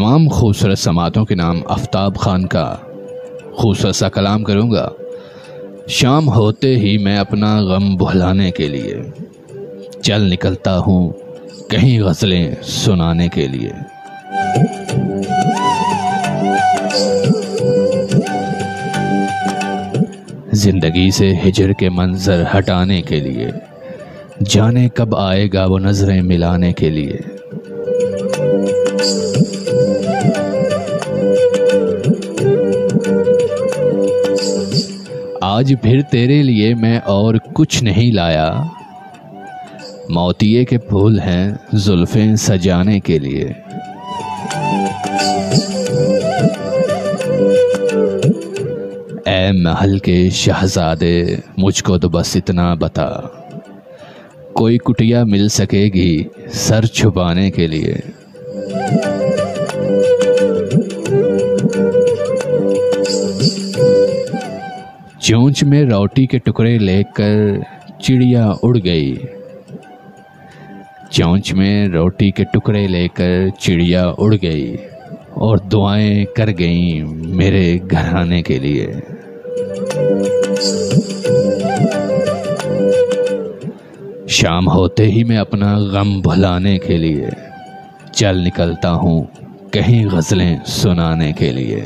तमाम खूबसूरत समातों के नाम आफ्ताब खान का खूबसूरत सा कलाम करूँगा। शाम होते ही मैं अपना गम भुलाने के लिए चल निकलता हूँ कहीं गज़लें सुनाने के लिए। ज़िंदगी से हिजर के मंजर हटाने के लिए, जाने कब आएगा वो नज़रें मिलाने के लिए। आज फिर तेरे लिए मैं और कुछ नहीं लाया, मोतिये के फूल हैं जुल्फ़ें सजाने के लिए। ऐ महल के शहजादे मुझको तो बस इतना बता, कोई कुटिया मिल सकेगी सर छुपाने के लिए। चोंच में रोटी के टुकड़े लेकर चिड़िया उड़ गई, चोंच में रोटी के टुकड़े लेकर चिड़िया उड़ गई और दुआएं कर गई मेरे घर आने के लिए। शाम होते ही मैं अपना गम भुलाने के लिए चल निकलता हूँ कहीं गज़लें सुनाने के लिए।